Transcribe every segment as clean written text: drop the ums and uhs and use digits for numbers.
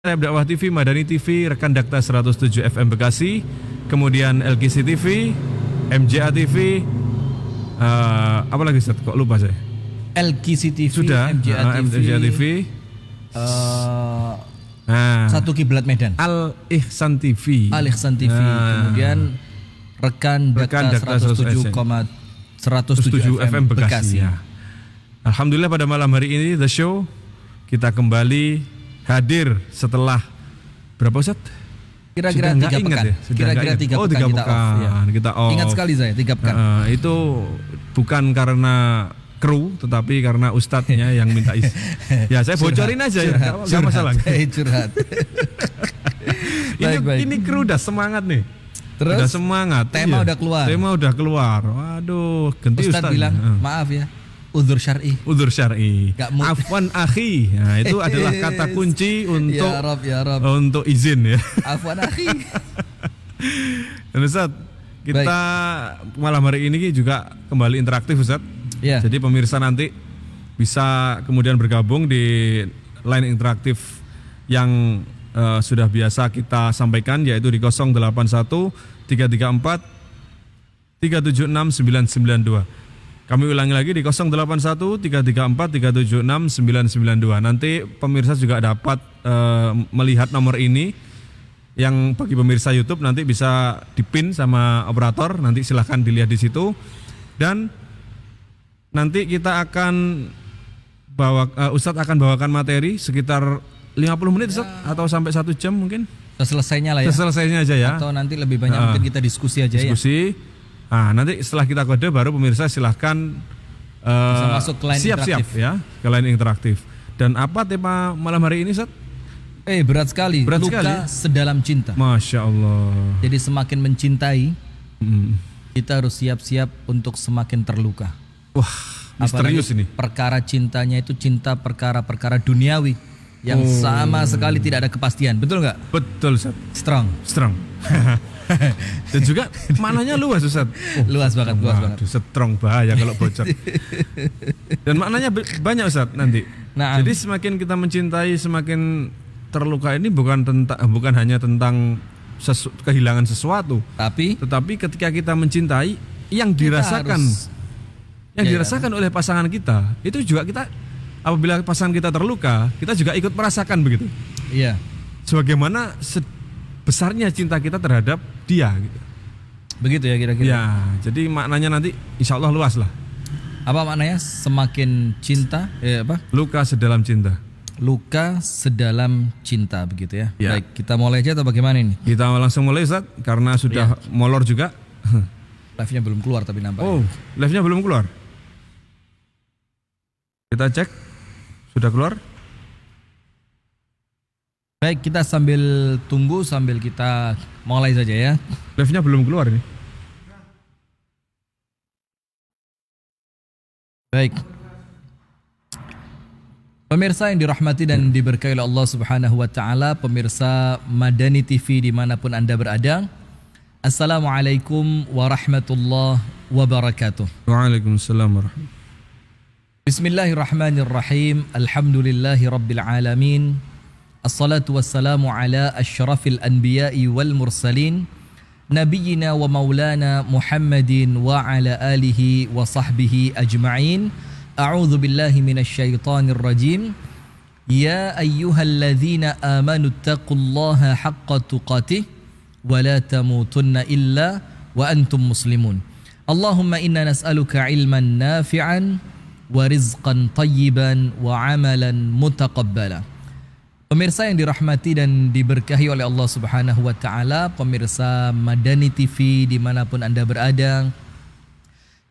Dakwah TV, Madani TV, Rekan Dakta 107 FM Bekasi, kemudian LGC TV, MJA TV, apa lagi Ustaz? Kok lupa saya? LGC TV, sudah, MJA TV, Satu Kiblat Medan, Al Ihsan TV, kemudian Rekan Dakta 107 FM Bekasi. Ya. Alhamdulillah pada malam hari ini The Show kita kembali hadir setelah berapa Ustaz? Kira-kira 3 pekan. Ya? Kira-kira 3 pekan kita off. Ya. Kita off. Ingat sekali saya 3 pekan. Itu bukan karena kru, tetapi karena ustadznya yang minta isi. Ya saya bocorin aja ya, nggak masalah. Curhat. Ini kru udah semangat nih. Terus udah semangat. Tema udah keluar. Tema udah keluar. Waduh, ganti Ustadz bilang, maaf ya. Udzur syar'i. Afwan akhi. Nah, itu adalah kata kunci untuk ya Rob. Untuk izin ya. Afwan akhi. Dan Ustaz, kita malam hari ini juga kembali interaktif Ustaz. Ya. Jadi pemirsa nanti bisa kemudian bergabung di line interaktif yang sudah biasa kita sampaikan, yaitu di 081 334 376 992. Kami ulangi lagi di 081 334 376 992. Nanti pemirsa juga dapat melihat nomor ini, yang bagi pemirsa YouTube nanti bisa dipin sama operator, nanti silahkan dilihat di situ. Dan nanti kita akan Ustadz akan bawakan materi sekitar 50 menit Ustadz, atau sampai 1 jam mungkin. Selesainya lah ya. Selesainya aja ya. Atau nanti lebih banyak mungkin kita diskusi aja ya. Nah, nanti setelah kita kode baru pemirsa silahkan masuk ke line siap-siap ya ke line interaktif. Dan apa tema malam hari ini, Ustaz? Berat sekali. Luka sedalam cinta. Masya Allah. Jadi semakin mencintai, kita harus siap-siap untuk semakin terluka. Wah, misterius ini. Perkara cintanya itu cinta perkara-perkara duniawi yang sama sekali tidak ada kepastian. Betul nggak? Betul, Ustaz. Strong. Dan juga maknanya luas Ustaz. Luas banget. Strong, bahaya kalau bocor. Dan maknanya banyak Ustaz nanti. Nah, jadi semakin kita mencintai, semakin terluka. Ini bukan hanya tentang kehilangan sesuatu, tetapi ketika kita mencintai, yang dirasakan oleh pasangan kita, itu juga kita, apabila pasangan kita terluka, kita juga ikut merasakan begitu. Iya. Sebagaimana besarnya cinta kita terhadap dia gitu. Begitu ya kira-kira. Ya, jadi maknanya nanti insya Allah luas lah. Apa maknanya? Semakin cinta, luka sedalam cinta. Luka sedalam cinta, begitu ya. Baik, kita mulai aja atau bagaimana ini? Kita langsung mulai Ustaz, karena sudah molor juga. Live-nya belum keluar tapi nampaknya. Oh, live-nya belum keluar. Kita cek, sudah keluar. Baik, kita sambil tunggu, sambil kita mulai saja ya. Live-nya belum keluar ini. Baik. Pemirsa yang dirahmati dan diberkahi oleh Allah Subhanahu wa taala, pemirsa Madani TV dimanapun Anda berada. Assalamualaikum warahmatullahi wabarakatuh. Waalaikumsalam warahmatullahi. Bismillahirrahmanirrahim. Alhamdulillahi rabbil alamin. Assalatu wassalamu ala asyrafil anbiya'i wal mursalin nabiyyina wa maulana Muhammadin wa ala alihi wa sahbihi ajma'in. A'udzu billahi minasy syaithanir rajim. Ya ayyuhalladzina amanu taqullaha haqqa tuqatih wa la tamutunna illa wa antum muslimun. Allahumma inna nas'aluka ilman nafi'an wa rizqan tayyiban wa amalan mutaqabbala. Pemirsa yang dirahmati dan diberkahi oleh Allah Subhanahu wa taala, pemirsa Madani TV dimanapun Anda berada,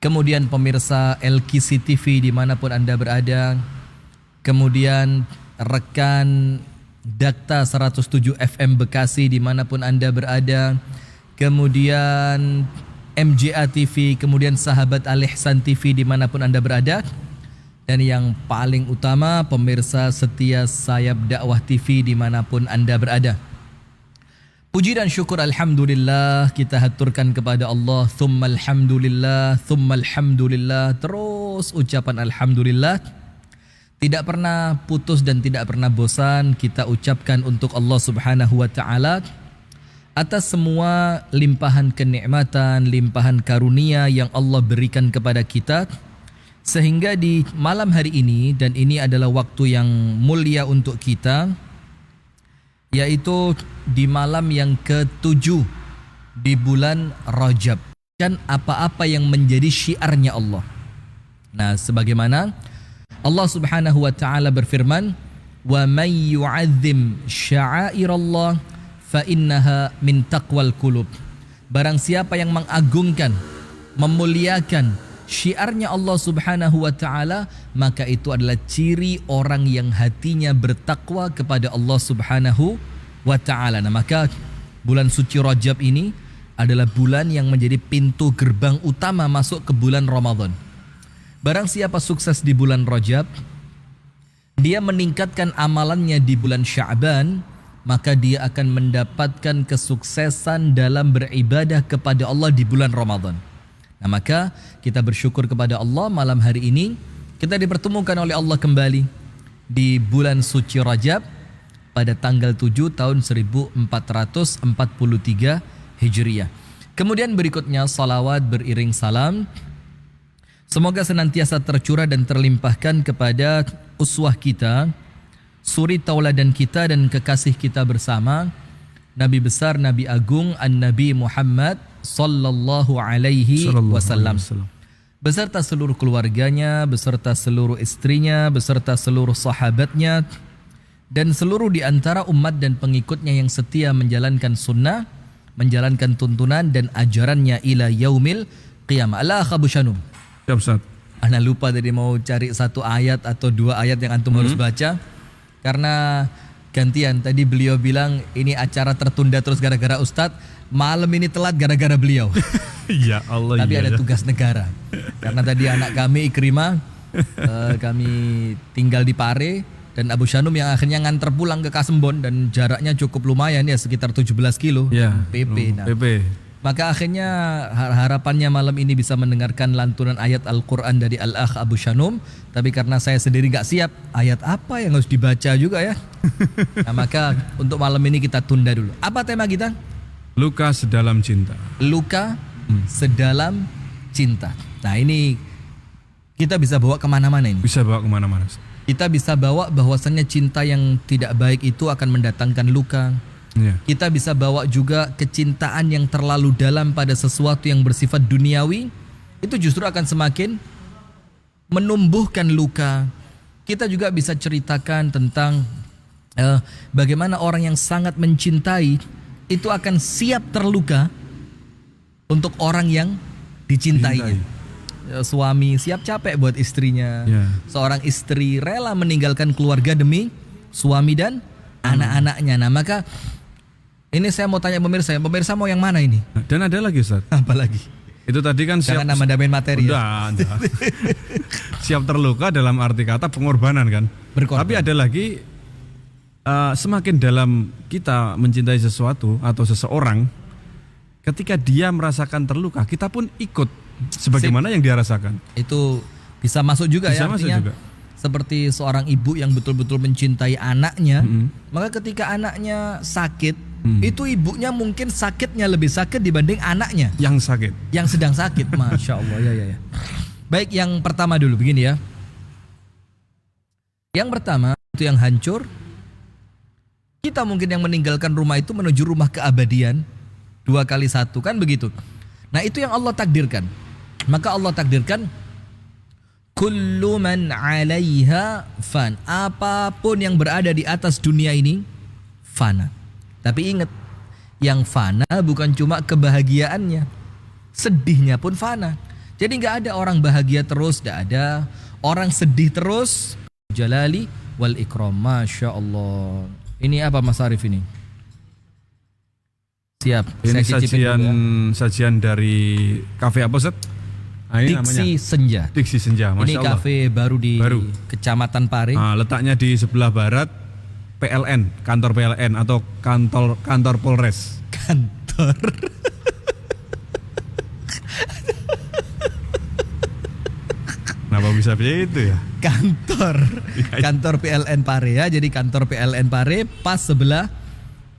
kemudian pemirsa LGC TV dimanapun Anda berada, kemudian rekan Dakta 107 FM Bekasi dimanapun Anda berada, kemudian MJA TV, kemudian sahabat Al Ihsan TV dimanapun Anda berada, dan yang paling utama pemirsa setia Sayap Dakwah TV dimanapun Anda berada. Puji dan syukur alhamdulillah kita haturkan kepada Allah. Thumma alhamdulillah, terus ucapan alhamdulillah. Tidak pernah putus dan tidak pernah bosan kita ucapkan untuk Allah Subhanahu wa taala atas semua limpahan kenikmatan, limpahan karunia yang Allah berikan kepada kita, sehingga di malam hari ini, dan ini adalah waktu yang mulia untuk kita, yaitu di malam yang ke-7 di bulan Rajab, kan apa-apa yang menjadi syiarnya Allah. Nah, sebagaimana Allah Subhanahu wa taala berfirman, "Wa may yu'azzim sya'airallah fa innaha min taqwal qulub." Barang siapa yang mengagungkan, memuliakan syiarnya Allah Subhanahu wa taala, maka itu adalah ciri orang yang hatinya bertakwa kepada Allah Subhanahu wa taala. Nah, maka bulan suci Rajab ini adalah bulan yang menjadi pintu gerbang utama masuk ke bulan Ramadan. Barang siapa sukses di bulan Rajab, dia meningkatkan amalannya di bulan Sya'ban, maka dia akan mendapatkan kesuksesan dalam beribadah kepada Allah di bulan Ramadan. Nah, maka kita bersyukur kepada Allah malam hari ini kita dipertemukan oleh Allah kembali di bulan suci Rajab pada tanggal 7 tahun 1443 Hijriah. Kemudian berikutnya salawat beriring salam semoga senantiasa tercurah dan terlimpahkan kepada uswah kita, suri tauladan kita dan kekasih kita bersama, Nabi besar, Nabi agung, An-Nabi Muhammad sallallahu alaihi wasallam. Beserta seluruh keluarganya, beserta seluruh istrinya, beserta seluruh sahabatnya, dan seluruh di antara umat dan pengikutnya yang setia menjalankan sunnah, menjalankan tuntunan dan ajarannya ila yaumil qiyamah. Allah Abu Syanum. Ya, Ustaz. Ana lupa tadi mau cari satu ayat atau dua ayat yang antum harus baca, karena gantian. Tadi beliau bilang ini acara tertunda terus gara-gara Ustadz, malam ini telat gara-gara beliau. Ya Allah. Tapi iya, ada tugas negara. Karena tadi anak kami Ikrimah, kami tinggal di Pare, dan Abu Syanum yang akhirnya nganter pulang ke Kasembon, dan jaraknya cukup lumayan ya, sekitar 17 kilo. Ya, PP. Nah, PP. maka akhirnya harapannya malam ini bisa mendengarkan lantunan ayat Al-Quran dari Al-Akh Abu Syanum. Tapi karena saya sendiri gak siap, ayat apa yang harus dibaca juga ya. Nah, maka untuk malam ini kita tunda dulu. Apa tema kita? Luka sedalam cinta. Luka sedalam cinta. Nah, ini kita bisa bawa kemana-mana ini. Bisa bawa kemana-mana. Kita bisa bawa bahwasannya cinta yang tidak baik itu akan mendatangkan luka. Ya. Kita bisa bawa juga kecintaan yang terlalu dalam pada sesuatu yang bersifat duniawi, itu justru akan semakin menumbuhkan luka. Kita juga bisa ceritakan tentang bagaimana orang yang sangat mencintai itu akan siap terluka untuk orang yang dicintainya. Suami siap capek buat istrinya. Ya. Seorang istri rela meninggalkan keluarga demi suami dan anak-anaknya. Nah, maka ini saya mau tanya pemirsa mau yang mana ini? Dan ada lagi, Ustaz. Apa lagi? Itu tadi kan siap. Jangan nambah-nambahin materi ya. Udah. Siap terluka dalam arti kata pengorbanan kan. Berkorban. Tapi ada lagi, semakin dalam kita mencintai sesuatu atau seseorang, ketika dia merasakan terluka, kita pun ikut sebagaimana yang dia rasakan. Itu bisa masuk juga Bisa ya, masuk artinya juga. seperti seorang ibu yang betul-betul mencintai anaknya, maka ketika anaknya sakit, itu ibunya mungkin sakitnya lebih sakit dibanding anaknya Yang sakit. yang sedang sakit. Masya Allah, ya. Baik, yang pertama dulu begini ya. Yang pertama itu yang hancur. Kita mungkin yang meninggalkan rumah itu menuju rumah keabadian 2 kali 1 kan begitu. Nah, itu yang Allah takdirkan. Maka Allah takdirkan kullu man 'alaiha fan. Apapun yang berada di atas dunia ini fana. Tapi ingat, yang fana bukan cuma kebahagiaannya, sedihnya pun fana. Jadi nggak ada orang bahagia terus, nggak ada orang sedih terus. Jalali wal ikram, masya Allah. Ini apa Mas Arif ini? Siap. Ini saya cicipin dulu ya. sajian dari kafe apa, Ustaz? Nah, ini Diksi namanya Senja. Diksi Senja. Masya Ini Allah. kafe baru di Kecamatan Pare. Nah, letaknya di sebelah barat PLN, kantor PLN atau kantor Polres. Kantor. Kenapa Oh bisa itu ya. Kantor PLN Pare ya. Jadi kantor PLN Pare pas sebelah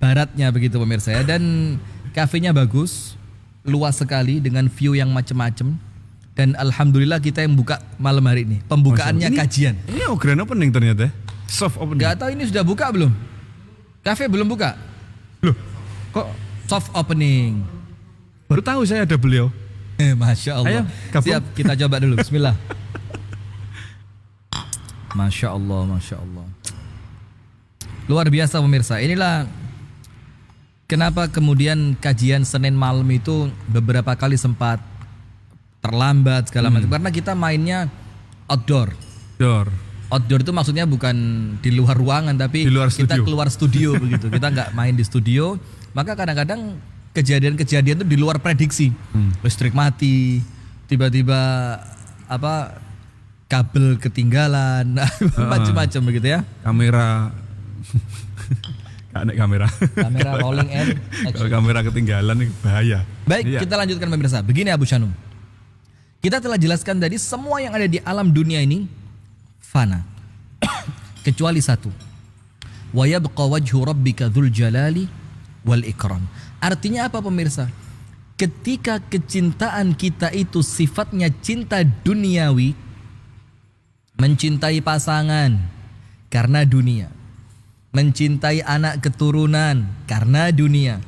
baratnya begitu pemirsa ya. Dan kafenya bagus, luas sekali dengan view yang macam-macam. Dan alhamdulillah kita yang buka malam hari ini. Pembukaannya kajian. Ini grand opening ternyata. Soft opening. Gak tahu ini sudah buka belum? Kafe belum buka? Loh, kok Soft opening. baru tahu saya ada beliau. Masya Allah. Ayo, gabung. Siap, kita coba dulu. Bismillah. Masya Allah, Masya Allah. Luar biasa pemirsa. Inilah kenapa kemudian kajian Senin malam itu beberapa kali sempat terlambat segala macam. Karena kita mainnya outdoor. Outdoor itu maksudnya bukan di luar ruangan, tapi di luar kita studio. keluar studio begitu. Kita nggak main di studio. Maka kadang-kadang kejadian-kejadian itu di luar prediksi. Listrik mati, tiba-tiba kabel ketinggalan, macam-macam begitu ya. Kamera gak naik kamera. Kamera rolling and Kalau action. kamera ketinggalan ini bahaya. Baik, Iya. kita lanjutkan pemirsa. Begini Abu Shanum. Kita telah jelaskan tadi semua yang ada di alam dunia ini fana. Kecuali satu. Wa yabqa wajhu rabbika dzul jalali wal ikram. Artinya apa pemirsa? Ketika kecintaan kita itu sifatnya cinta duniawi, mencintai pasangan karena dunia, mencintai anak keturunan karena dunia,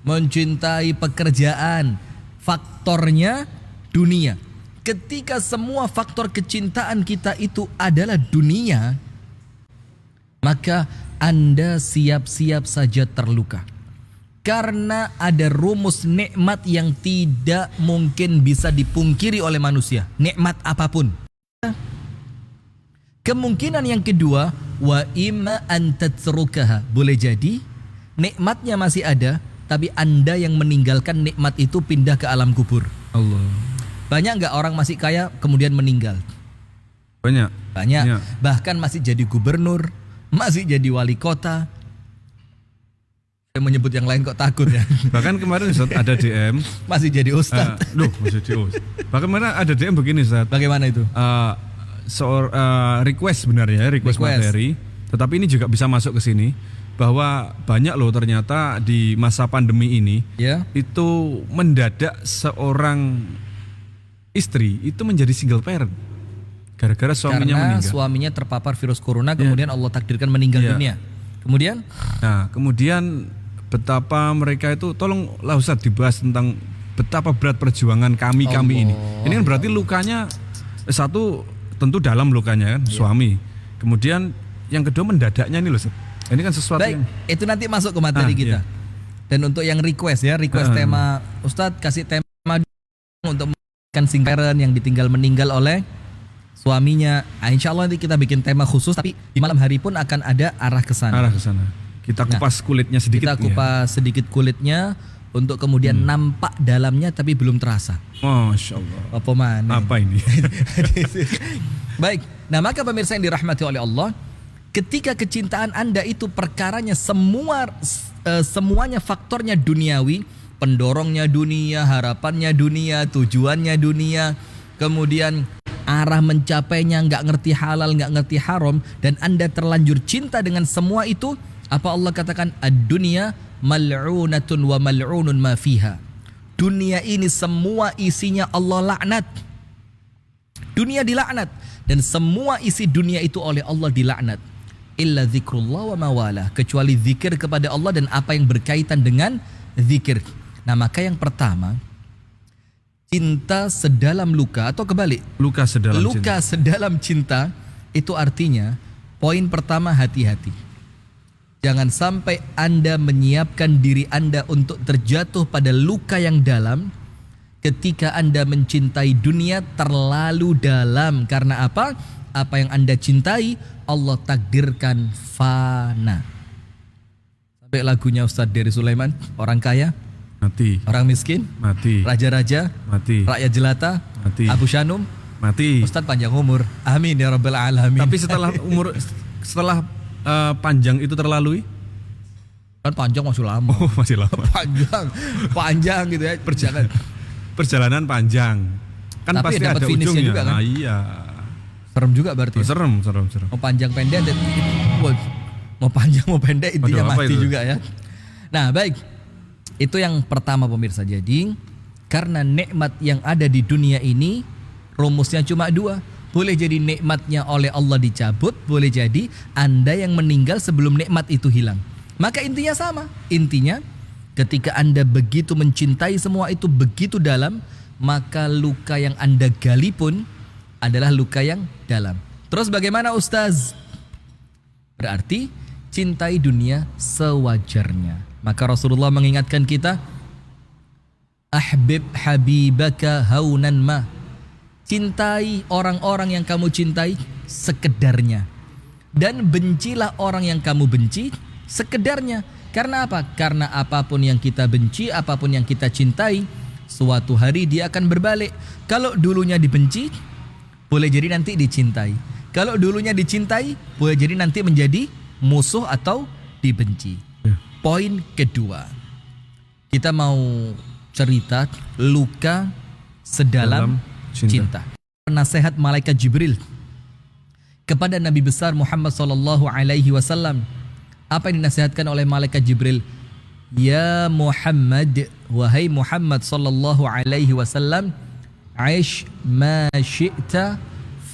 mencintai pekerjaan, faktornya dunia. Ketika semua faktor kecintaan kita itu adalah dunia, maka Anda siap-siap saja terluka. Karena ada rumus nikmat yang tidak mungkin bisa dipungkiri oleh manusia. Nikmat apapun. Kemungkinan yang kedua, wa imma an tatsrukaha. Boleh jadi nikmatnya masih ada, tapi Anda yang meninggalkan nikmat itu pindah ke alam kubur. Allah. Banyak nggak orang masih kaya kemudian meninggal? Banyak. Banyak. Bahkan masih jadi gubernur, masih jadi wali kota. Saya menyebut yang lain kok takut ya. Bahkan kemarin Ustaz ada DM. Masih jadi ustadz. Masih di Bahkan kemarin ada DM begini Ustaz. Bagaimana itu? Request sebenarnya, request materi. Tetapi ini juga bisa masuk ke sini bahwa banyak loh ternyata di masa pandemi ini Ya. itu mendadak seorang istri itu menjadi single parent gara-gara suaminya Karena meninggal. suaminya terpapar virus corona, kemudian Allah takdirkan meninggal Ya. dunia. Kemudian Kemudian betapa mereka itu, tolonglah Ustaz dibahas tentang betapa berat perjuangan kami ini. Ini kan berarti lukanya satu tentu dalam lukanya kan, suami. Kemudian yang kedua mendadaknya ini loh Ustaz. Ini kan sesuatu baik, yang itu nanti masuk ke materi kita. Dan untuk yang request ya, tema Ustadz kasih tema untuk single parent yang ditinggal meninggal oleh suaminya. Insya Allah nanti kita bikin tema khusus, tapi di malam hari pun akan ada arah ke sana. Kita kupas kulitnya sedikit. Kita kupas sedikit kulitnya untuk kemudian nampak dalamnya tapi belum terasa. Masya Allah. Apa mana? Apa ini? Baik, nah maka pemirsa yang dirahmati oleh Allah, ketika kecintaan Anda itu perkaranya semuanya faktornya duniawi, pendorongnya dunia, harapannya dunia, tujuannya dunia, kemudian arah mencapainya nggak ngerti halal, nggak ngerti haram, dan Anda terlanjur cinta dengan semua itu, apa Allah katakan? Ad-dunya mal'unatun wa mal'unun ma fiha. Dunia ini semua isinya Allah laknat. Dunia dilaknat dan semua isi dunia itu oleh Allah dilaknat. Illa zikrullah wa mawala, kecuali zikir kepada Allah dan apa yang berkaitan dengan zikir. Nah, maka yang pertama, cinta sedalam luka atau kebalik. Luka sedalam cinta itu artinya poin pertama hati-hati. Jangan sampai Anda menyiapkan diri Anda untuk terjatuh pada luka yang dalam ketika Anda mencintai dunia terlalu dalam. Karena apa? Apa yang Anda cintai Allah takdirkan fana. Sampai lagunya Ustadz Dery Sulaiman, orang kaya mati, orang miskin mati, raja-raja mati, rakyat jelata mati, Abu Shanum mati. Ustadz panjang umur, amin ya rabbal alamin. Tapi setelah panjang itu terlalui, kan panjang masih lama. oh masih lama. panjang gitu ya Perjalanan panjang kan tapi pasti dapat ada finishnya ujungnya juga kan? Nah, iya Serem juga berarti. Serem. Mau panjang pendek mau panjang mau pendek intinya Aduh, apa mati itu? juga ya. Nah, baik. Itu yang pertama pemirsa. Jadi, karena nikmat yang ada di dunia ini rumusnya cuma dua. Boleh jadi nikmatnya oleh Allah dicabut, boleh jadi Anda yang meninggal sebelum nikmat itu hilang. Maka intinya sama. Intinya ketika Anda begitu mencintai semua itu begitu dalam, maka luka yang Anda gali pun adalah luka yang dalam. Terus bagaimana Ustaz? Berarti cintai dunia sewajarnya. Maka Rasulullah mengingatkan kita, ahbib habibaka haunan ma. Cintai orang-orang yang kamu cintai sekedarnya. Dan bencilah orang yang kamu benci sekedarnya. Karena apa? Karena apapun yang kita benci, apapun yang kita cintai, suatu hari dia akan berbalik. Kalau dulunya dibenci, boleh jadi nanti dicintai. Kalau dulunya dicintai, boleh jadi nanti menjadi musuh atau dibenci. Poin kedua, kita mau cerita luka sedalam cinta. Nasihat malaikat Jibril kepada Nabi besar Muhammad sallallahu alaihi wasallam. Apa yang dinasihatkan oleh malaikat Jibril? Ya Muhammad, wahai Muhammad sallallahu alaihi wasallam, aish ma syi'ta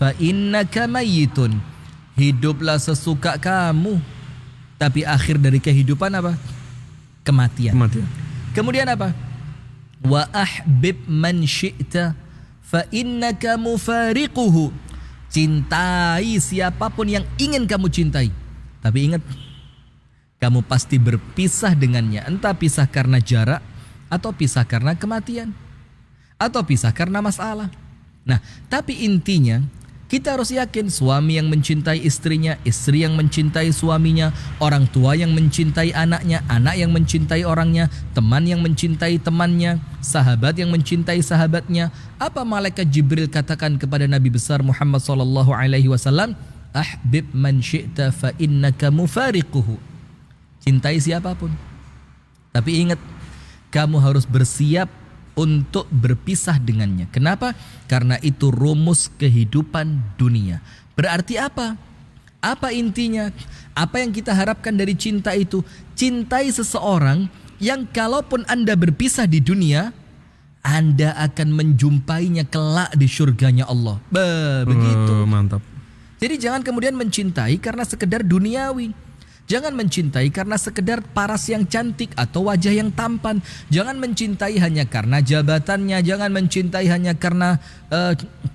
fa innaka mayyitun. Hiduplah sesuka kamu, tapi akhir dari kehidupan apa? Kematian. Kemudian apa? Wa ahbib man syi'ta fa innaka mufariquhu. Cintai siapapun yang ingin kamu cintai. Tapi ingat, kamu pasti berpisah dengannya. Entah pisah karena jarak, atau pisah karena kematian, atau pisah karena masalah. Nah, tapi intinya kita harus yakin suami yang mencintai istrinya, istri yang mencintai suaminya, orang tua yang mencintai anaknya, anak yang mencintai orangnya, teman yang mencintai temannya, sahabat yang mencintai sahabatnya. Apa malaikat Jibril katakan kepada Nabi besar Muhammad sallallahu alaihi wasallam? Ahbib man syi'ta fa innaka mufariquhu. Cintai siapapun. Tapi ingat, kamu harus bersiap untuk berpisah dengannya. Kenapa? Karena itu rumus kehidupan dunia. Berarti apa? Apa intinya? Apa yang kita harapkan dari cinta itu? Cintai seseorang yang kalaupun Anda berpisah di dunia, Anda akan menjumpainya kelak di surganya Allah. Begitu. Mantap. Jadi jangan kemudian mencintai karena sekedar duniawi. Jangan mencintai karena sekedar paras yang cantik atau wajah yang tampan. Jangan mencintai hanya karena jabatannya. Jangan mencintai hanya karena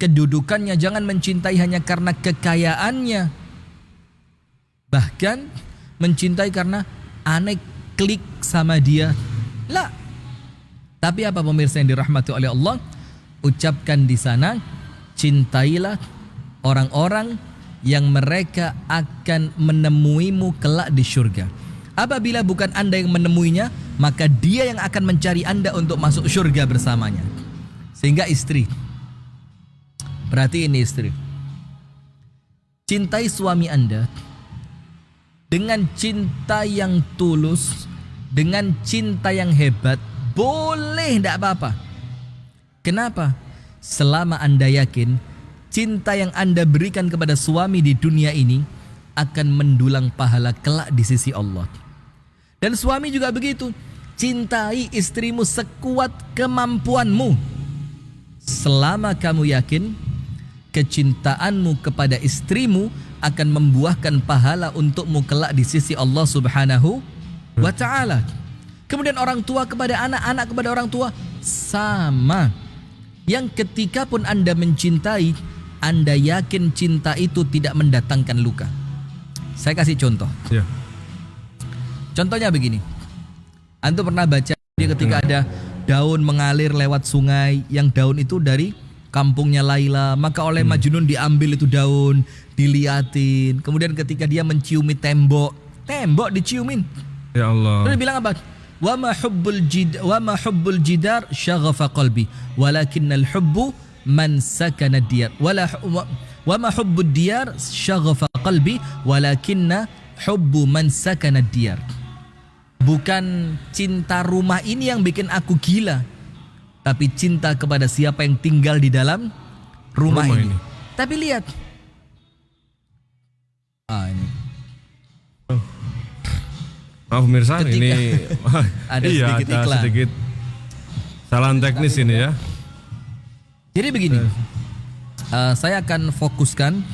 kedudukannya. Jangan mencintai hanya karena kekayaannya. Bahkan mencintai karena aneh klik sama dia. Lah. Tapi apa pemirsa yang dirahmati oleh Allah? Ucapkan di sana, cintailah orang-orang yang mereka akan menemuimu kelak di surga. Apabila bukan Anda yang menemuinya, maka dia yang akan mencari Anda untuk masuk surga bersamanya. Sehingga istri, perhatiin istri, cintai suami Anda dengan cinta yang tulus, dengan cinta yang hebat. Boleh, tidak apa-apa. Kenapa? Selama Anda yakin cinta yang Anda berikan kepada suami di dunia ini akan mendulang pahala kelak di sisi Allah. Dan suami juga begitu. Cintai istrimu sekuat kemampuanmu. Selama kamu yakin kecintaanmu kepada istrimu akan membuahkan pahala untukmu kelak di sisi Allah Subhanahu wa ta'ala. Kemudian orang tua kepada anak, anak kepada orang tua sama. Yang ketika pun Anda mencintai, Anda yakin cinta itu tidak mendatangkan luka. Saya kasih contoh. Ya. Contohnya begini. Antum pernah baca ketika ada daun mengalir lewat sungai, yang daun itu dari kampungnya Laila, maka oleh Majnun diambil itu daun, diliatin. Kemudian ketika dia menciumi tembok diciumin. Ya Allah. Terus dia bilang apa? Wa ma hubbul jidar syaghafa qalbi, walakinnal hubbu man sakana diyar. Wa ma hubbud diyar syaghafa qalbi, walakinna hubbu man sakana diyar. Bukan cinta rumah ini yang bikin aku gila, tapi cinta kepada siapa yang tinggal di dalam rumah ini. Tapi lihat, Ini. Maaf pemirsa, Ketika- ini Ada iya sedikit ada iklan. sedikit kesalahan teknis ini ya. Jadi begini, saya akan fokuskan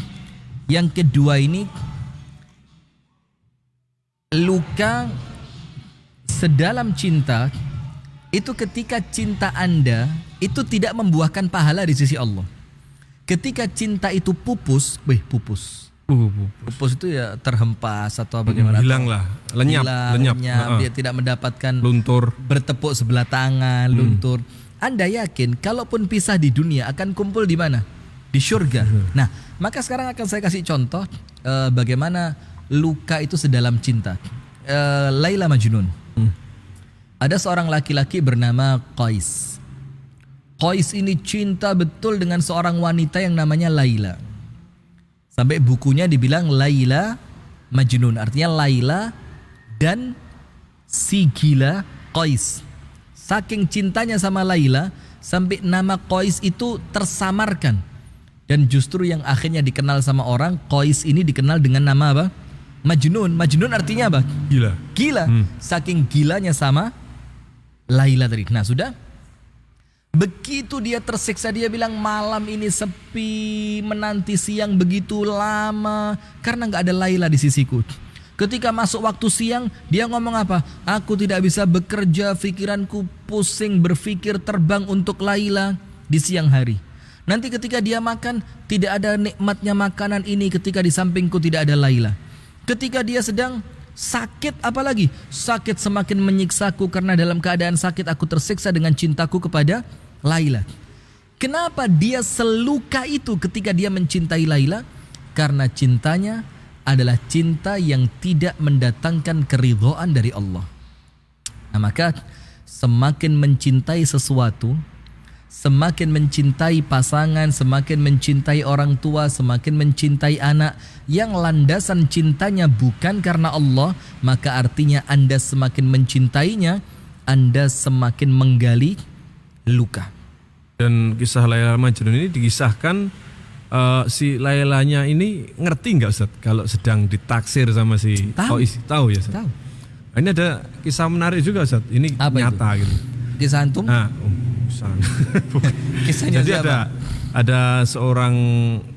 yang kedua ini, luka sedalam cinta itu ketika cinta Anda itu tidak membuahkan pahala di sisi Allah. Ketika cinta itu pupus, pupus itu ya terhempas atau bagaimana? Hilang lah, lenyap. Dia tidak mendapatkan Luntur. bertepuk sebelah tangan, luntur. Anda yakin kalaupun pisah di dunia akan kumpul di mana? Di surga. Nah, maka sekarang akan saya kasih contoh bagaimana luka itu sedalam cinta. Laila Majnun. Ada seorang laki-laki bernama Qais. Qais ini cinta betul dengan seorang wanita yang namanya Laila. Sampai bukunya dibilang Laila Majnun, artinya Laila dan si gila Qais. Saking cintanya sama Laila sampai nama Qais itu tersamarkan. Dan justru yang akhirnya dikenal sama orang, Qais ini dikenal dengan nama apa? Majnun. Majnun artinya apa? Gila. Saking gilanya sama Laila tadi. Nah, sudah. Begitu dia tersiksa, dia bilang malam ini sepi, menanti siang begitu lama karena nggak ada Laila di sisiku. Ketika masuk waktu siang, dia ngomong apa? Aku tidak bisa bekerja, pikiranku pusing berpikir terbang untuk Laila di siang hari. Nanti ketika dia makan, tidak ada nikmatnya makanan ini ketika di sampingku tidak ada Laila. Ketika dia sedang sakit, apalagi sakit semakin menyiksaku karena dalam keadaan sakit aku tersiksa dengan cintaku kepada Laila. Kenapa dia seluka itu ketika dia mencintai Laila? Karena cintanya adalah cinta yang tidak mendatangkan keridhaan dari Allah. Nah, maka semakin mencintai sesuatu, semakin mencintai pasangan, semakin mencintai orang tua, semakin mencintai anak yang landasan cintanya bukan karena Allah, maka artinya Anda semakin mencintainya, Anda semakin menggali luka. Dan kisah Laila Majnun ini dikisahkan si Lailanya ini ngerti nggak Ustaz kalau sedang ditaksir sama si Qais? Tahu ya Ustaz? Tahu. Ini ada kisah menarik juga Ustaz. Ini Apa nyata itu? gitu. Kisah antum? Nah, bukan. Kisahnya Jadi siapa? ada seorang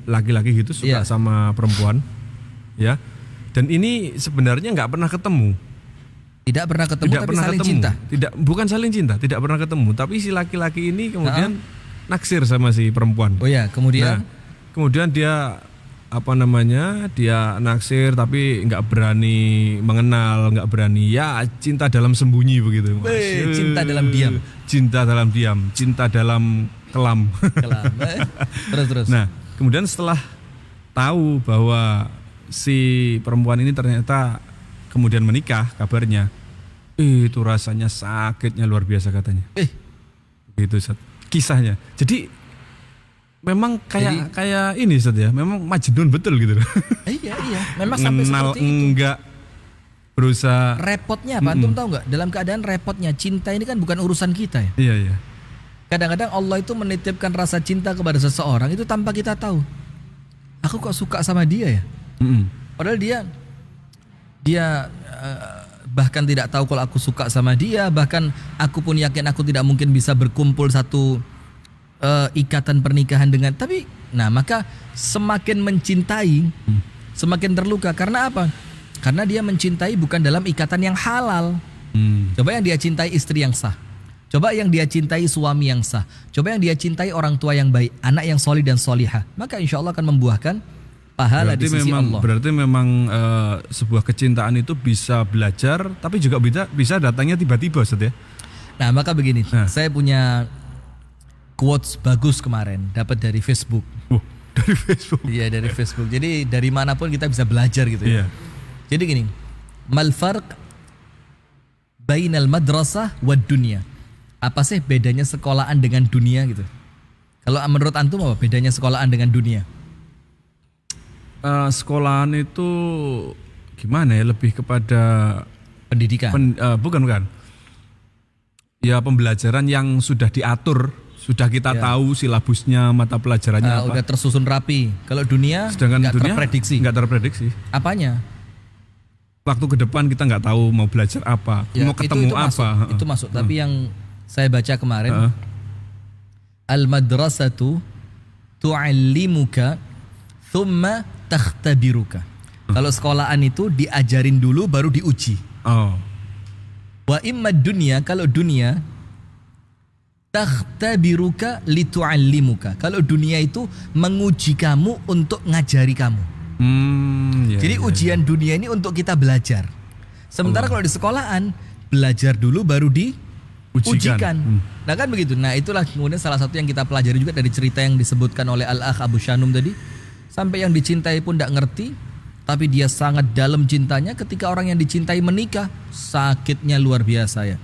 laki-laki gitu suka Iya. sama perempuan, ya. Dan ini sebenarnya nggak pernah ketemu. Tidak pernah ketemu tapi saling cinta. Bukan saling cinta, tidak pernah ketemu. Tapi si laki-laki ini kemudian naksir sama si perempuan. Oh ya, kemudian Kemudian dia dia naksir tapi nggak berani mengenal, nggak berani ya cinta dalam sembunyi begitu. Cinta dalam diam. Cinta dalam diam, cinta dalam kelam. Terus. Nah, kemudian setelah tahu bahwa si perempuan ini ternyata kemudian menikah, kabarnya itu rasanya sakitnya luar biasa katanya. Gitu Ustaz. Kisahnya. Jadi memang kayak ini Ustaz ya, memang Majnun betul gitu. Iya. Memang sampai Kenal seperti itu. enggak berusaha. Repotnya apa? Antum tahu nggak? Dalam keadaan repotnya cinta ini kan bukan urusan kita ya. Iya. Kadang-kadang Allah itu menitipkan rasa cinta kepada seseorang itu tanpa kita tahu. Aku kok suka sama dia ya? Padahal dia bahkan tidak tahu kalau aku suka sama dia. Bahkan aku pun yakin aku tidak mungkin bisa berkumpul satu ikatan pernikahan dengan. Tapi, nah maka semakin mencintai, semakin terluka. Karena apa? Karena dia mencintai bukan dalam ikatan yang halal. Coba yang dia cintai istri yang sah. Coba yang dia cintai suami yang sah. Coba yang dia cintai orang tua yang baik, anak yang solih dan solihah. Maka insya Allah akan membuahkan pahala di sisi Allah. Berarti memang sebuah kecintaan itu bisa belajar, tapi juga bisa datangnya tiba-tiba Ustaz ya. Nah maka begini, saya punya quotes bagus kemarin, dapat dari Facebook. Dari Facebook. Iya dari Facebook. Jadi dari manapun kita bisa belajar gitu ya. Iya. Jadi gini, mal farq bainal madrasah wad dunya. Apa sih bedanya sekolahan dengan dunia gitu? Kalau menurut antum apa bedanya sekolahan dengan dunia? Sekolahan itu gimana ya, lebih kepada Pendidikan. bukan ya, pembelajaran yang sudah diatur Sudah kita tahu silabusnya, mata pelajarannya apa. Udah tersusun rapi. Kalau dunia Sedangkan nggak dunia terprediksi. nggak terprediksi. Apanya? Waktu ke depan kita nggak tahu mau belajar apa, mau ketemu itu apa. Itu masuk. Tapi yang saya baca kemarin, al-madrasatu tu'allimuka thumma takhtabiruka. Kalau sekolahan itu diajarin dulu baru diuji. Wa imma dunia, kalau dunia takhtabiruka litu'allimuka. Kalau dunia itu menguji kamu untuk ngajari kamu. Jadi ujian dunia ini untuk kita belajar. Sementara kalau di sekolahan belajar dulu baru diujikan. Nah kan begitu. Nah itulah kemudian salah satu yang kita pelajari juga dari cerita yang disebutkan oleh Al-Akh Abu Shanum tadi. Sampai yang dicintai pun tidak ngerti, tapi dia sangat dalam cintanya. Ketika orang yang dicintai menikah, sakitnya luar biasa ya.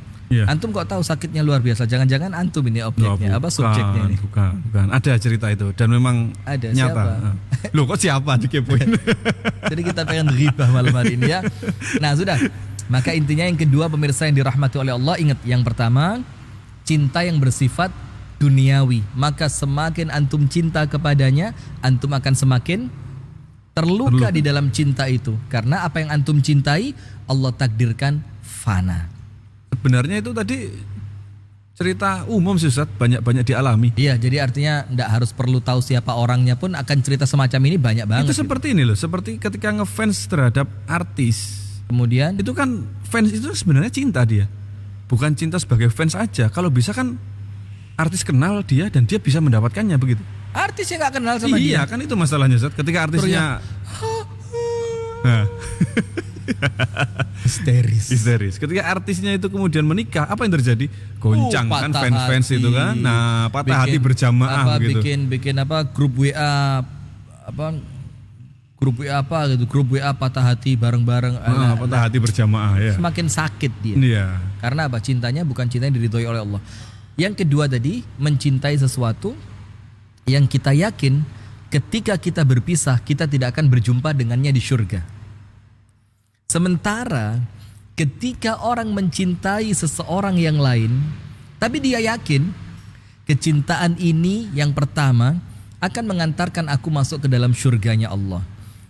Antum kok tahu sakitnya luar biasa? Jangan-jangan antum ini objeknya, subjeknya ini? Bukan. Ada cerita itu dan memang ada, nyata. Siapa? Loh kok siapa dikepoin? Jadi kita pengen ghibah malam hari ini ya. Nah sudah. Maka intinya yang kedua pemirsa yang dirahmati oleh Allah, ingat yang pertama cinta yang bersifat duniawi. Maka semakin antum cinta kepadanya, antum akan semakin terluka di dalam cinta itu. Karena apa yang antum cintai Allah takdirkan fana. Sebenarnya itu tadi cerita umum sih Ustaz, banyak dialami. Iya, jadi artinya tidak harus perlu tahu siapa orangnya pun akan cerita semacam ini banyak banget. Itu seperti ini loh, seperti ketika ngefans terhadap artis. Kemudian itu kan fans itu sebenarnya cinta dia. Bukan cinta sebagai fans aja. Kalau bisa kan artis kenal dia dan dia bisa mendapatkannya begitu. Artis yang gak kenal sama dia. Iya, kan itu masalahnya Ustaz. Ketika artisnya histeris. Ketika artisnya itu kemudian menikah, apa yang terjadi? Goncang kan fans itu kan. Nah, patah hati berjamaah gitu. Bikin grup WA grup WA patah hati bareng-bareng. Patah hati berjamaah ya. Semakin sakit dia. Iya. Karena apa? Cintanya bukan cinta yang diridhoi oleh Allah. Yang kedua tadi, mencintai sesuatu yang kita yakin ketika kita berpisah kita tidak akan berjumpa dengannya di surga. Sementara ketika orang mencintai seseorang yang lain, tapi dia yakin kecintaan ini yang pertama akan mengantarkan aku masuk ke dalam surganya Allah.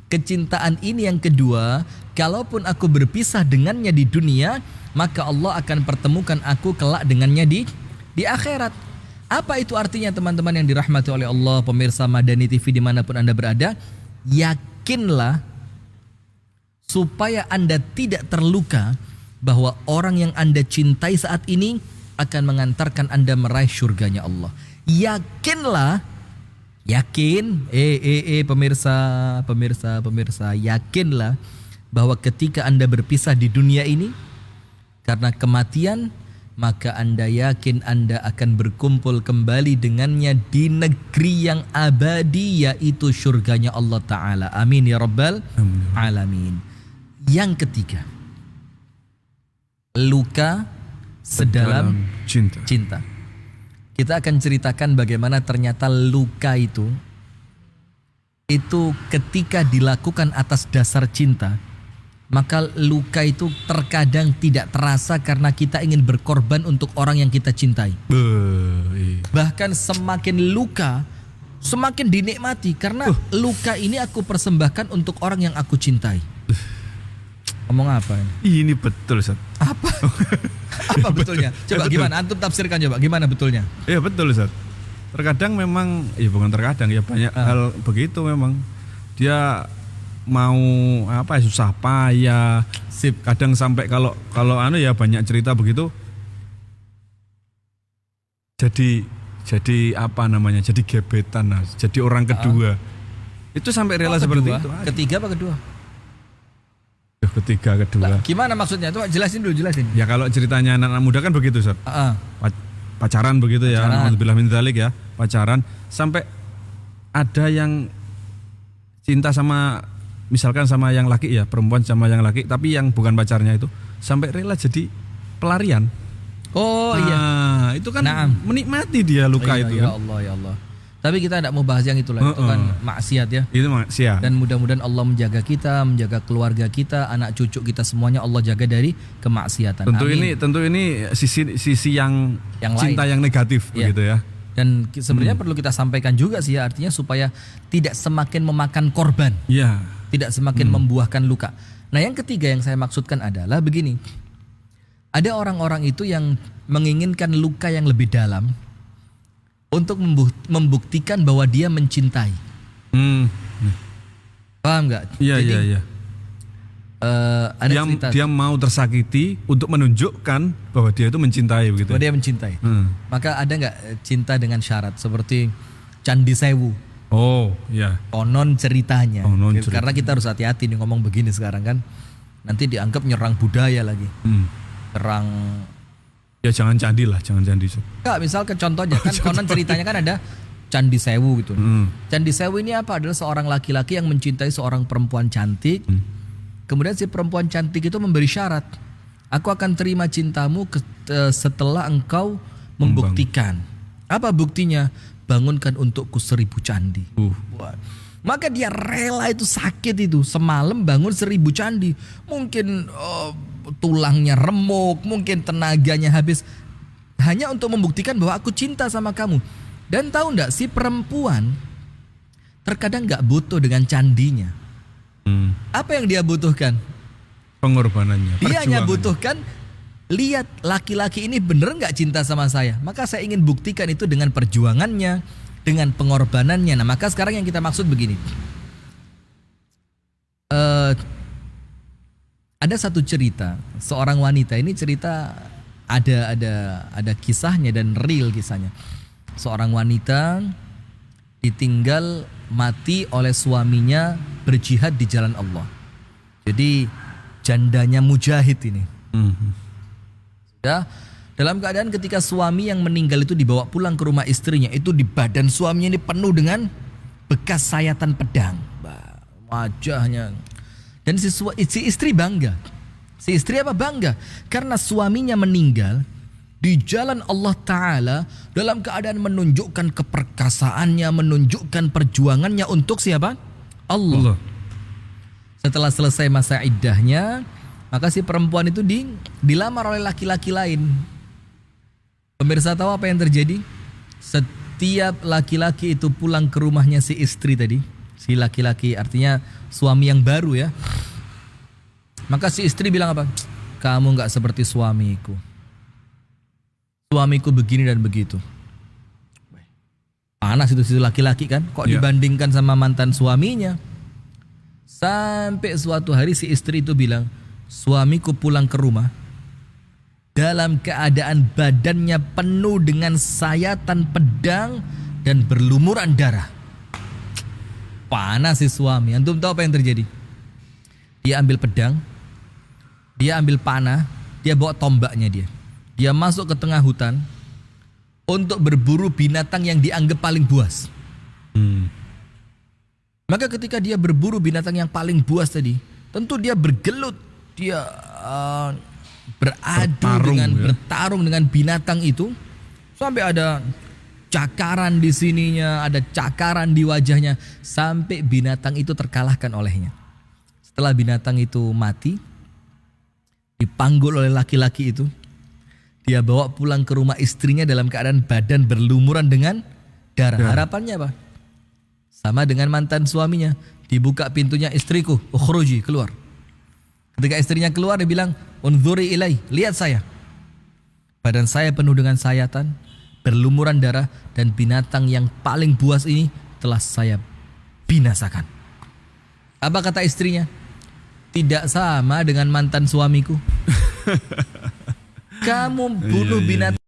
Kecintaan ini yang kedua, kalaupun aku berpisah dengannya di dunia, maka Allah akan pertemukan aku kelak dengannya di akhirat. Apa itu artinya teman-teman yang dirahmati oleh Allah, pemirsa Madani TV dimanapun Anda berada? Yakinlah supaya Anda tidak terluka bahwa orang yang Anda cintai saat ini akan mengantarkan Anda meraih surganya Allah. Yakinlah, pemirsa, yakinlah bahwa ketika Anda berpisah di dunia ini karena kematian, maka Anda yakin Anda akan berkumpul kembali dengannya di negeri yang abadi, yaitu surganya Allah Ta'ala. Amin ya Rabbal Alamin. Yang ketiga, luka sedalam cinta. Kita akan ceritakan bagaimana ternyata luka itu ketika dilakukan atas dasar cinta, maka luka itu terkadang tidak terasa karena kita ingin berkorban untuk orang yang kita cintai. Bahkan semakin luka, semakin dinikmati karena luka ini aku persembahkan untuk orang yang aku cintai. Ngomong apa ini? Ini betul Ustaz. Apa? Apa betulnya? Coba gimana? Antum tafsirkan coba. Gimana betulnya? Iya betul Ustaz. Terkadang memang, ya bukan terkadang ya banyak hal begitu memang. Dia mau susah payah. Kadang sampai kalau ya banyak cerita begitu. Jadi gebetan, jadi orang kedua. Itu sampai rela seperti itu. Ketiga apa kedua? Ketiga, kedua. Gimana maksudnya? Tuh jelasin. Ya kalau ceritanya anak-anak muda kan begitu, Ustaz. Pacaran begitu ya. Alhamdulillah min dzalik ya. Pacaran sampai ada yang cinta sama, misalkan sama yang laki ya, perempuan sama yang laki, tapi yang bukan pacarnya itu sampai rela jadi pelarian. Iya. Itu kan menikmati dia luka itu. Ya Allah. Tapi kita tidak mau bahas yang itulah. Itu kan maksiat ya. Itu maksiat. Dan mudah-mudahan Allah menjaga kita, menjaga keluarga kita, anak cucu kita semuanya Allah jaga dari kemaksiatan. Tentu ini sisi yang cinta lain. yang negatif begitu ya. Dan sebenarnya perlu kita sampaikan juga sih ya, artinya supaya tidak semakin memakan korban, Ya. tidak semakin membuahkan luka. Nah yang ketiga yang saya maksudkan adalah begini. Ada orang-orang itu yang menginginkan luka yang lebih dalam untuk membuktikan bahwa dia mencintai. Paham nggak? Iya, Jadi, iya, iya. ada cerita Dia mau tersakiti untuk menunjukkan bahwa dia itu mencintai begitu. bahwa dia mencintai. Maka ada nggak cinta dengan syarat seperti Candi Sewu? Oh, ya. Konon ceritanya. Konon Gitu. cerita. Karena kita harus hati-hati nih ngomong begini sekarang kan. Nanti dianggap nyerang budaya lagi. Serang. Ya jangan candi lah, jangan candi. Enggak, misal ke contohnya kan konon ceritanya kan ada Candi Sewu gitu. Candi Sewu ini apa? Adalah seorang laki-laki yang mencintai seorang perempuan cantik. Kemudian si perempuan cantik itu memberi syarat. Aku akan terima cintamu setelah engkau membuktikan. Apa buktinya? Bangunkan untukku 1000 candi. Wah. Maka dia rela itu sakit itu. Semalam bangun 1000 candi. Mungkin tulangnya remuk. Mungkin tenaganya habis. Hanya untuk membuktikan bahwa aku cinta sama kamu. Dan tahu enggak, si perempuan terkadang enggak butuh dengan candinya. Apa yang dia butuhkan? Pengorbanannya. Dia hanya perjuangannya. butuhkan, lihat laki-laki ini bener nggak cinta sama saya. Maka saya ingin buktikan itu dengan perjuangannya, dengan pengorbanannya. Nah maka sekarang yang kita maksud begini. Ada satu cerita, seorang wanita ini cerita ada kisahnya dan real kisahnya. Seorang wanita ditinggal mati oleh suaminya berjihad di jalan Allah. Jadi jandanya mujahid ini. Ya, dalam keadaan ketika suami yang meninggal itu dibawa pulang ke rumah istrinya, itu di badan suaminya ini penuh dengan bekas sayatan pedang. Wajahnya. Dan si istri bangga. Si istri apa bangga? Karena suaminya meninggal di jalan Allah Ta'ala dalam keadaan menunjukkan keperkasaannya, menunjukkan perjuangannya untuk siapa? Allah. Setelah selesai masa iddahnya, maka si perempuan itu dilamar oleh laki-laki lain. Pemirsa tahu apa yang terjadi? Setiap laki-laki itu pulang ke rumahnya si istri tadi, si laki-laki artinya suami yang baru ya. Maka si istri bilang apa? Kamu gak seperti suamiku. Suamiku begini dan begitu. Panas itu si laki-laki kan? Kok dibandingkan sama mantan suaminya? Sampai suatu hari si istri itu bilang, suamiku pulang ke rumah dalam keadaan badannya penuh dengan sayatan pedang dan berlumuran darah. Panas si suami. Antum tahu apa yang terjadi? Dia ambil pedang, dia ambil panah, dia bawa tombaknya dia. Dia masuk ke tengah hutan untuk berburu binatang yang dianggap paling buas. Maka ketika dia berburu binatang yang paling buas tadi, tentu dia bergelut, dia bertarung dengan binatang itu, sampai ada cakaran di sininya, ada cakaran di wajahnya, sampai binatang itu terkalahkan olehnya. Setelah binatang itu mati, dipanggul oleh laki-laki itu, dia bawa pulang ke rumah istrinya dalam keadaan badan berlumuran dengan darah. Harapannya apa? Sama dengan mantan suaminya. Dibuka pintunya, istriku, ukhruji, keluar. Ketika istrinya keluar, dia bilang, unzuri ilai, lihat saya. Badan saya penuh dengan sayatan, berlumuran darah, dan binatang yang paling buas ini telah saya binasakan. Apa kata istrinya? Tidak sama dengan mantan suamiku. Kamu bunuh binatang.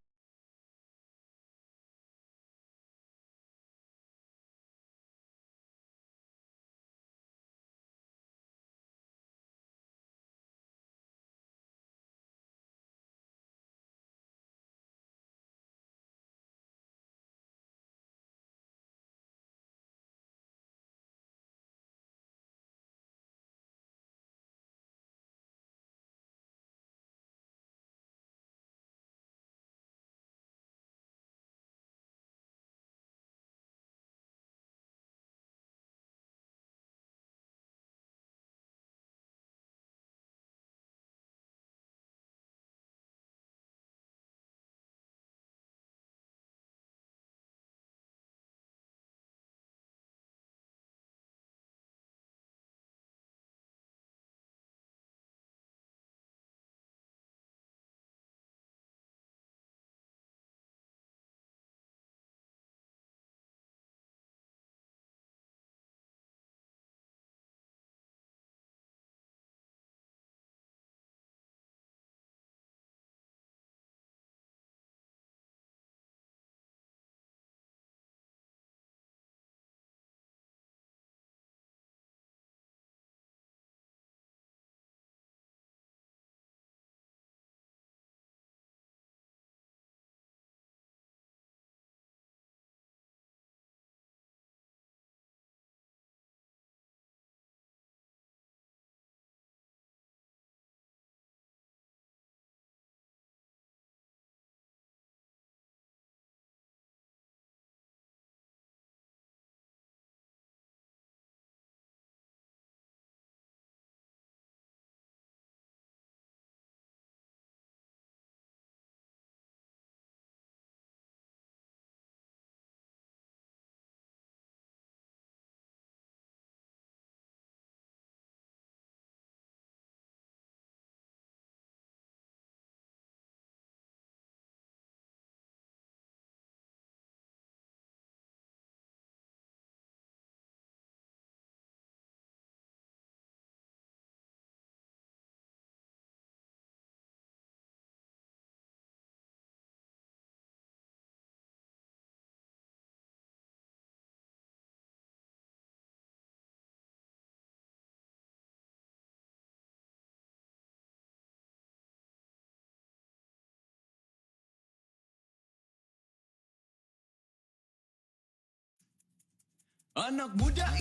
Anak muda.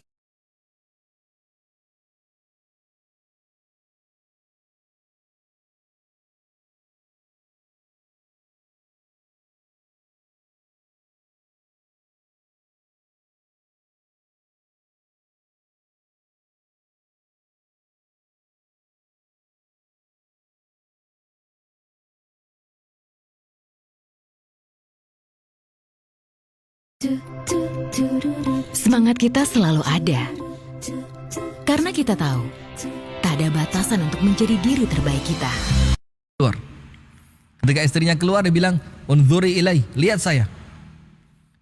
Semangat kita selalu ada, karena kita tahu tak ada batasan untuk menjadi diri terbaik kita. Keluar. Ketika istrinya keluar, dia bilang, "Unzuri ilai, lihat saya.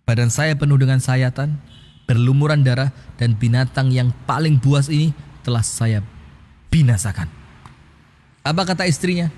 Badan saya penuh dengan sayatan, berlumuran darah, dan binatang yang paling buas ini telah saya binasakan." Apa kata istrinya?